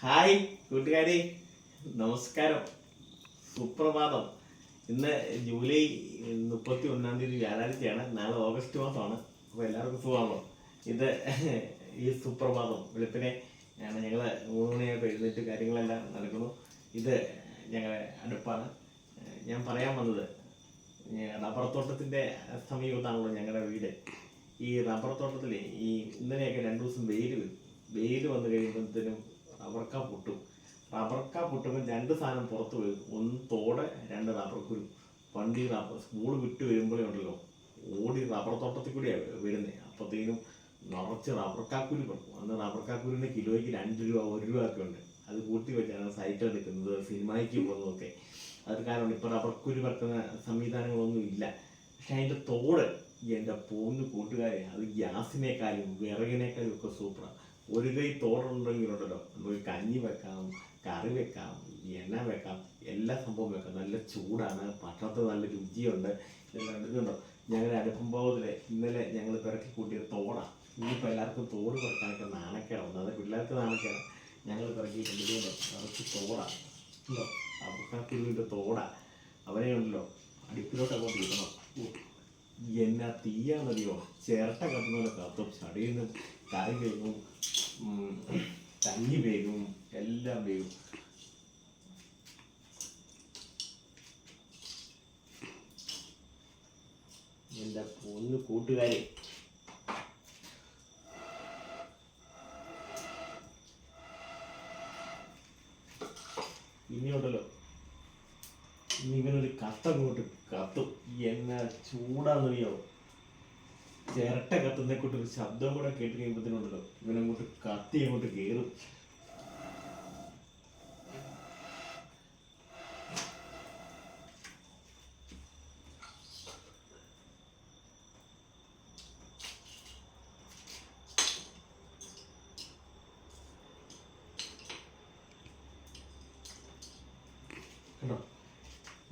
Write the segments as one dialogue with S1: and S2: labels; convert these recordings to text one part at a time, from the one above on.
S1: Hi കൂട്ടുകാരെ, നമസ്കാരം, സുപ്രഭാതം. ഇന്ന് ജൂലൈ 31 വ്യാഴാഴ്ചയാണ്. നാളെ ഓഗസ്റ്റ് മാസമാണ്. അപ്പോൾ എല്ലാവർക്കും സുഖമാണല്ലോ. ഇത് ഈ സുപ്രഭാതം വെളുപ്പിനെ ഞങ്ങൾ 3 മണിയായപ്പോൾ എഴുന്നേറ്റ് കാര്യങ്ങളെല്ലാം നടക്കുന്നു. ഇത് ഞങ്ങളുടെ അടുപ്പാണ്. ഞാൻ പറയാൻ വന്നത്, റബ്ബർ തോട്ടത്തിൻ്റെ സമീപത്താണല്ലോ ഞങ്ങളുടെ വീട്. ഈ റബ്ബർ തോട്ടത്തിൽ ഈ ഇന്നലെയൊക്കെ 2 ദിവസം വെയിൽ വന്നു കഴിയുമ്പോഴത്തേനും റബ്ബർക്കാ പൊട്ടുമ്പോൾ 2 സാധനം പുറത്ത് വരും. ഒന്ന് തോട്, 2 റബ്ബർ കുരു. പണ്ട് ഈ സ്കൂൾ വിട്ട് വരുമ്പോഴേ ഉണ്ടല്ലോ ഓടി റബ്ബർ തോട്ടത്തിൽ കൂടിയാണ് വരുന്നത്. അപ്പോഴത്തേനും നിറച്ച് റബ്ബർക്കാക്കുരു കിടക്കും. അന്ന് റബ്ബർക്കാക്കുരുവിന് കിലോയ്ക്ക് 2 രൂപ 1 രൂപ ഒക്കെ ഉണ്ട്. അത് കൂട്ടി വെച്ചാണ് സൈക്കിൾ എടുക്കുന്നത്, സിനിമയ്ക്ക് പോകുന്നതൊക്കെ. അത് കാരണം ഇപ്പോൾ റബ്ബർക്കുരു വെക്കുന്ന സംവിധാനങ്ങളൊന്നും ഇല്ല. പക്ഷെ അതിൻ്റെ തോട് എൻ്റെ പോന്ന് കൂട്ടുകാരെ, അത് ഗ്യാസിനേക്കാളും വിറകിനേക്കാളും ഒക്കെ സൂപ്പറാണ്. ഒരു കൈ തോടുണ്ടെങ്കിലുണ്ടല്ലോ, നമുക്ക് കഞ്ഞി വെക്കാം, കറി വെക്കാം, എണ്ണ വെക്കാം, എല്ലാ സംഭവം വെക്കാം. നല്ല ചൂടാണ്, ഭക്ഷണത്തിന് നല്ല രുചിയുണ്ട്. ഇതെല്ലാം എടുക്കുന്നുണ്ടോ. ഞങ്ങളുടെ അടുപ്പുമ്പോതിൽ ഇന്നലെ ഞങ്ങൾ പിറക്കി കൂട്ടിയ തോടാണ്. ഇനിയിപ്പോൾ എല്ലാവർക്കും തോട് പിറക്കാനൊക്കെ നാണക്കേടാണ്. അത് പിള്ളേർക്ക് നാണക്കേടാണ്. ഞങ്ങൾ പിറക്കി കൊണ്ടുവരുന്നുണ്ടോ നിറച്ച് തോടാണ്. ഉണ്ടോ, അവർക്കാക്കുരുവിൻ്റെ തോടാണ്. അവരെ ഉണ്ടല്ലോ അടുപ്പിലോട്ട് അങ്ങോട്ട് ഇടണം. എന്നാ തീയാന്നറിയോ, ചിരട്ട കത്തുന്നപോലെ കത്തും. ചടിയിൽ നിന്ന് കറി വേകും, കഞ്ഞി വേകും, എല്ലാം വേകും. എൻ്റെ പൊന്നു കൂട്ടുകാരെ, ഇനിയുണ്ടല്ലോ ഇനി ഇവനൊരു കത്തങ്ങോട്ട് കത്തും. എന്നാ ചൂടാന്നറിയോ, ചിരട്ട കത്തുന്നതിനെ കൊണ്ടൊരു ശബ്ദം കൂടെ കേട്ട് കഴിയുമ്പോഴത്തേനുണ്ടല്ലോ ഇവനങ്ങോട്ട് കത്തി അങ്ങോട്ട് കയറും. കേട്ടോ,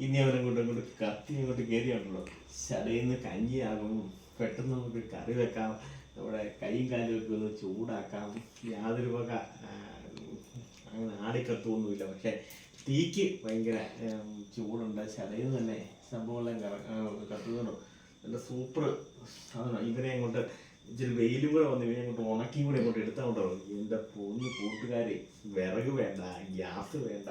S1: ഇനി അവരങ്ങോട്ട് കത്തി അങ്ങോട്ട് കയറിയാണല്ലോ ചടയിൽ നിന്ന് കഞ്ഞിയാകും. പെട്ടെന്ന് നമുക്ക് കറി വെക്കാം, നമ്മുടെ കൈയും കാലും ഒക്കെ ഒന്ന് ചൂടാക്കാം. യാതൊരു വക അങ്ങനെ ആടിക്കത്തൊന്നുമില്ല. പക്ഷെ തീക്ക് ഭയങ്കര ചൂടുണ്ട്. ചടയിൽ നിന്ന് തന്നെ സംഭവമെല്ലാം കത്തുന്നുണ്ടോ. നല്ല സൂപ്പർ സാധനം. ഇവരെ അങ്ങോട്ട് ഇച്ചിരി വെയിലും കൂടെ വന്ന് ഇവരെ അങ്ങോട്ട് ഉണക്കിയും കൂടെ അങ്ങോട്ട് എടുത്താൽ കൊണ്ടോ എൻ്റെ പൊന്ന് കൂട്ടുകാരെ, വിറക് വേണ്ട, ഗ്യാസ് വേണ്ട,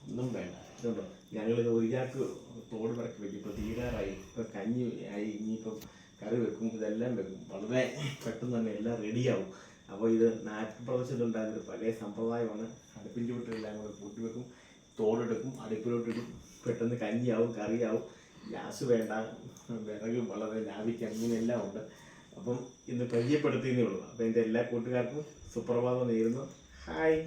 S1: ഒന്നും വേണ്ട. ഇതുണ്ടോ, ഞങ്ങളിത് ഒരു ചാക്ക് തോട് പിറക്കി വെക്കും. ഇപ്പോൾ തീരാറായി. ഇപ്പോൾ കഞ്ഞി ആയി, ഇനിയിപ്പം കറി വെക്കും, ഇതെല്ലാം വെക്കും. വളരെ പെട്ടെന്ന് തന്നെ എല്ലാം റെഡിയാവും. അപ്പോൾ ഇത് നാട്ടുപ്രദേശത്തുണ്ടായിരുന്നൊരു പഴയ സമ്പ്രദായമാണ്. അടുപ്പിൻ്റെ ചുവട്ടിലെല്ലാം കൂടെ കൂട്ടി വെക്കും, തോടെടുക്കും, അടുപ്പിലോട്ടിടും. പെട്ടെന്ന് കഞ്ഞിയാവും, കറിയാവും. ഗ്യാസ് വേണ്ട, വിറക് വളരെ ലാഭിക്കാം. ഇങ്ങനെയെല്ലാം ഉണ്ട്. അപ്പം ഇന്ന് പരിചയപ്പെടുത്തിയതേ ഉള്ളൂ. അപ്പോൾ എൻ്റെ എല്ലാ കൂട്ടുകാർക്കും സുപ്രഭാതം നേരുന്നു. ഹായ്.